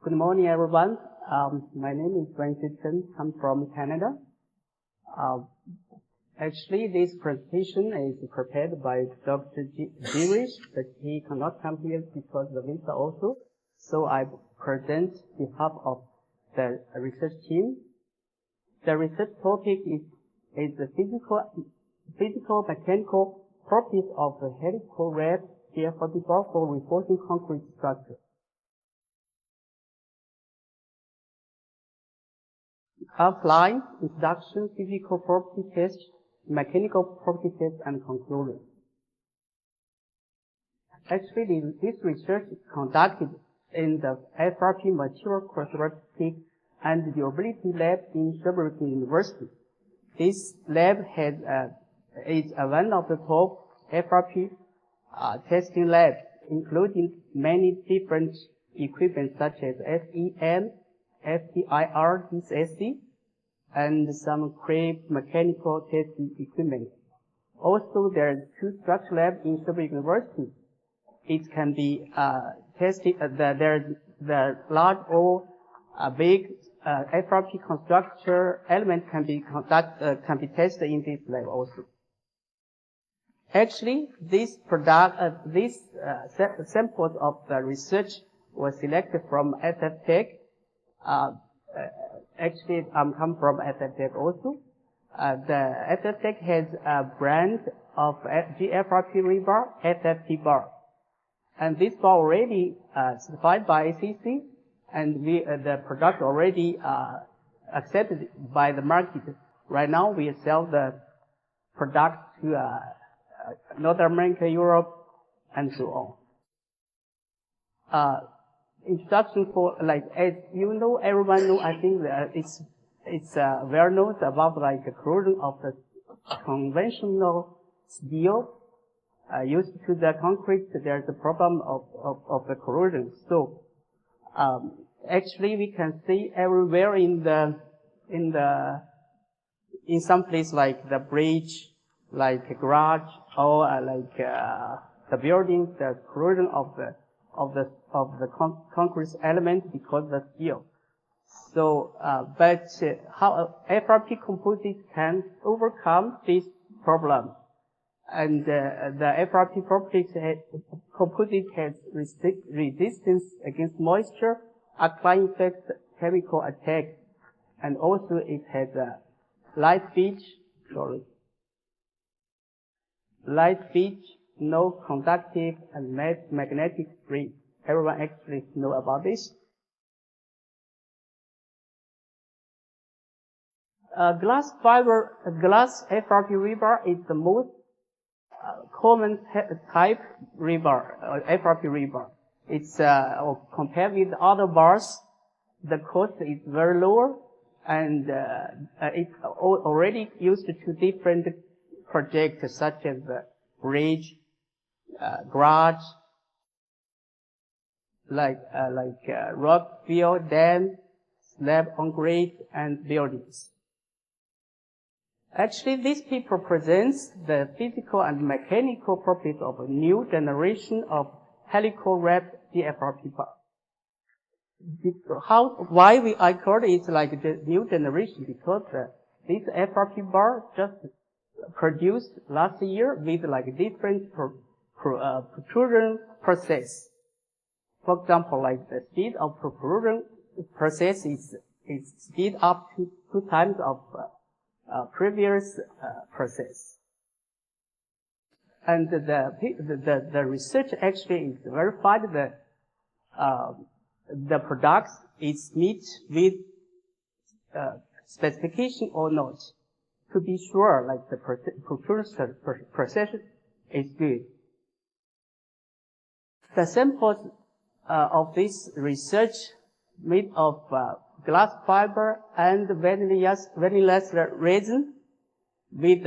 Good morning, everyone. My name is Wenxue Chen. I'm from Canada. Actually, this presentation is prepared by Dr. Girish, but he cannot come here because of the visa also. So I present on behalf of the research team. The research topic is the physical mechanical properties of the helical wrap GFRP bar for reinforcing concrete structure. Outline, introduction, physical property test, mechanical property test, and conclusion. Actually, this research is conducted in the FRP Material Characteristic and Durability Lab in Sherbrooke University. This lab is one of the top FRP testing labs, including many different equipment such as SEM, FTIR, DSSC, and some crane mechanical testing equipment. Also, there are two structure labs in Sherbrooke University. It can be tested. The large or big FRP construction element can be tested in this lab also. Actually, these samples of the research were selected from SF Tech. Actually, I'm come from SF Tech also. The SF Tech has a brand of GFRP rebar, FFP bar. And this bar already certified by ACC, and the product already accepted by the market. Right now, we sell the product to North America, Europe, and so on. Introduction for, like, as you know, everyone know, I think that it's well known about like the corrosion of the conventional steel used to the concrete. There's a problem of the corrosion. So actually, we can see everywhere in some place like the bridge, like a garage, or like the buildings, the corrosion of the concrete element because of the steel. So, but how FRP composite can overcome this problem? And the FRP composite has resistance against moisture, alkaline effects, chemical attack, and also it has a light pitch, no conductive and magnetic free. Everyone actually know about this. Glass FRP rebar is the most common type rebar, FRP rebar. It's compared with other bars, the cost is very lower, and it's already used to different projects such as bridge, garage, like rock field, dam, slab on grade, and buildings. Actually, this paper presents the physical and mechanical properties of a new generation of helical wrap GFRP bar. Why I call it like the new generation? Because this FRP bar just produced last year with like different protrusion process. For example, like the speed of protrusion process is speed up to 2 times of previous process. And the research actually is verified that the products is meet with specification or not. To be sure, like the protrusion process is good. The samples of this research made of glass fiber and vanillus resin with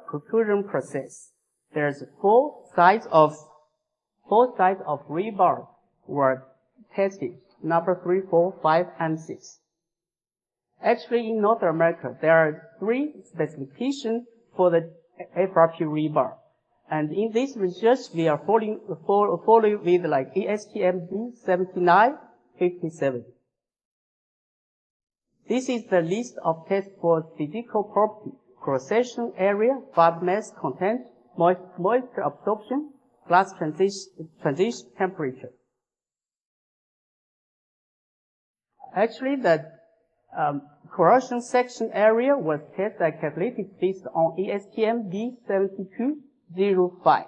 protrusion process. There's four sides of rebar were tested: number 3, 4, 5, and 6. Actually, in North America, there are 3 specifications for the FRP rebar. And in this research, we are following with like ASTM D7957. This is the list of tests for physical property: cross-section area, fiber mass content, moisture absorption, glass transition temperature. Actually, the corrosion section area was tested and calculated based on ASTM D7957.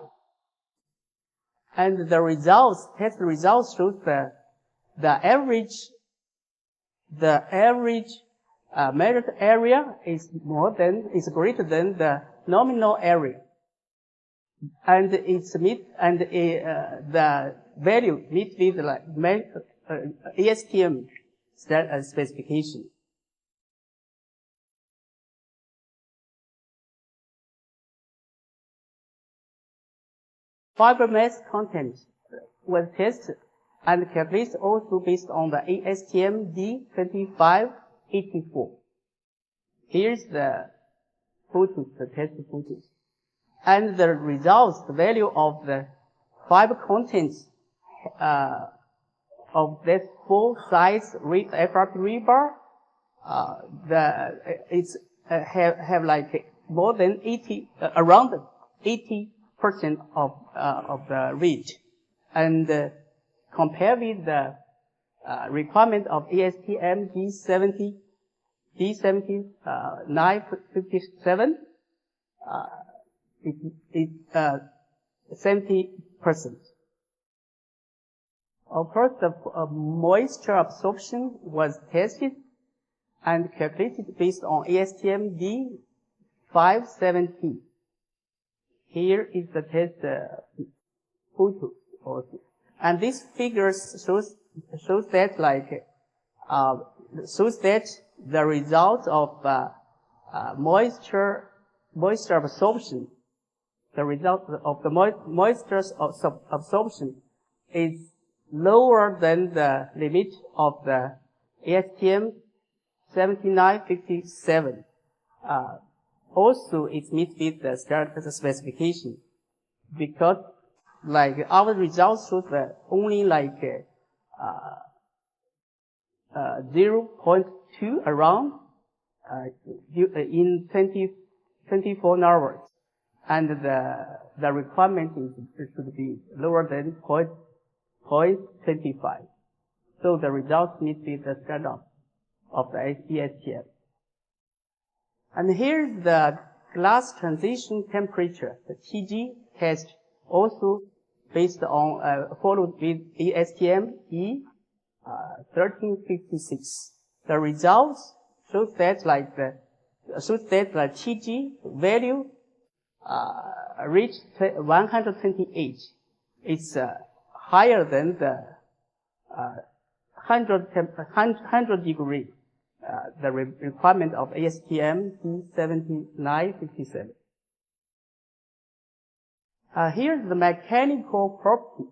And the results, test results shows the average measured area is greater than the nominal area. And the value meets with like ASTM specification. Fiber mass content was tested and calculated also based on the ASTM D7584. Here's the photos, the test photos. And the results, the value of the fiber contents of this full size FRP rebar, have like more than 80, around 80% of the reach. And compare with the requirement of ASTM D7957, it's 70%. Of course, the moisture absorption was tested and calculated based on ASTM D570. Here is the test photo also. And this figure shows that the result of moisture absorption, the result of the moisture absorption is lower than the limit of the ASTM 7957. Also, it meets with the specification, because like our results shows that only like 0.2 around in 24 hours, and the requirement should be lower than 0.25. So the results meet with the standard of the ASTM. And here's the glass transition temperature, the TG test, also based on followed with ASTM E1356. The results shows that the TG value reached 128. It's higher than the 100 degree, the requirement of ASTM D7957. Here's the mechanical property.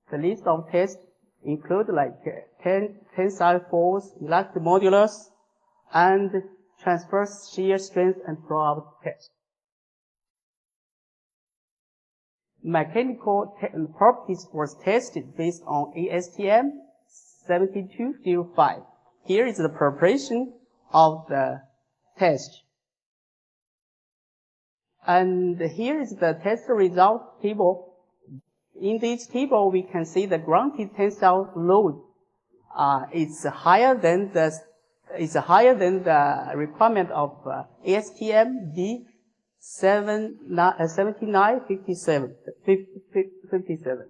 The list of tests include like tensile force, elastic modulus, and transverse shear strength and flow-out test. Mechanical properties was tested based on ASTM 7205. Here is the preparation of the test. And here is the test result table. In this table, we can see the grounded tensile load is higher than the requirement of ASTM D7957.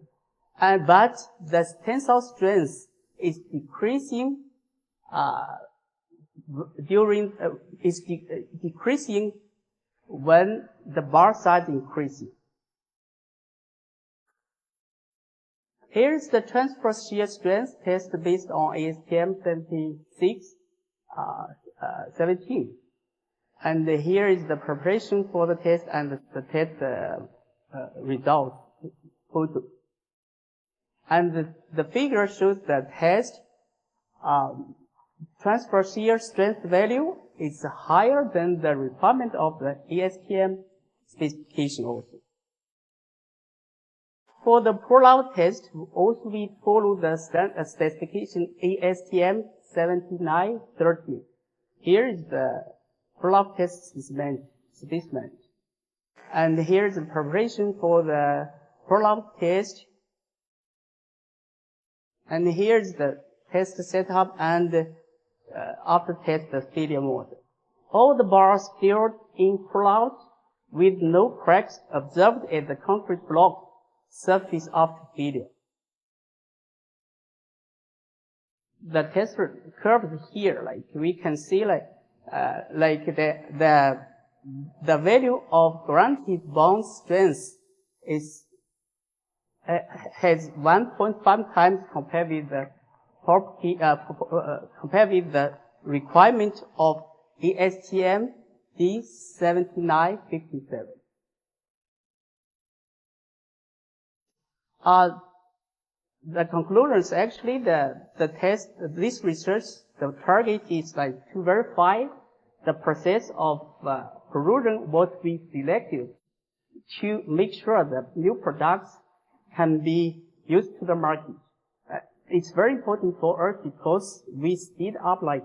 But the tensile strength is decreasing decreasing when the bar size increases. Here is the transverse shear strength test based on ASTM 7617. And here is the preparation for the test and the test result photo. And the figure shows the test transverse shear strength value is higher than the requirement of the ASTM specification also. For the pull-out test, also we follow the specification ASTM 7957. Here is the pull-out test specimen. And here is the preparation for the pull-out test. And here is the test setup and after test the failure mode. All the bars filled in pull-out with no cracks observed at the concrete block surface after failure. The test curves here, like we can see, like the value of guaranteed bond strength is has 1.5 times compared with the compared with the requirement of ASTM D7957. The conclusions, actually, the test, this research, the target is like to verify the process of corrosion what we selected to make sure that new products can be used to the market. It's very important for us because we speed up like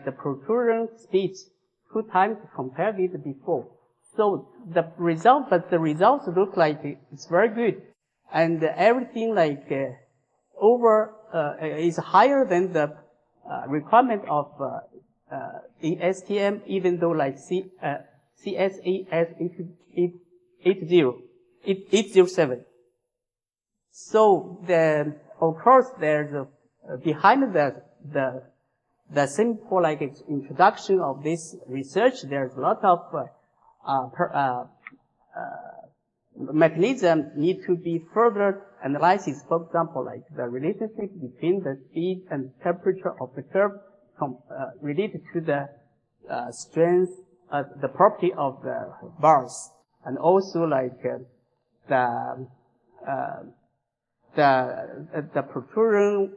the protrusion speed 2 times compared with before. So the results look like it's very good. And everything like is higher than the requirement of the ASTM, even though like CSAS 807. So of course there's behind the simple like introduction of this research, there's a lot of mechanism need to be further analyzed. For example, like the relationship between the speed and temperature of the curve related to the strength, the property of the bars, and also like the protrusion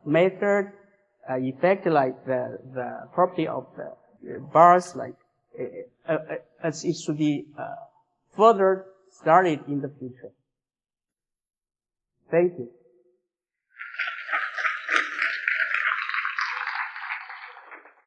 method effect, like the property of the bars, like as it should be further studied in the future. Thank you.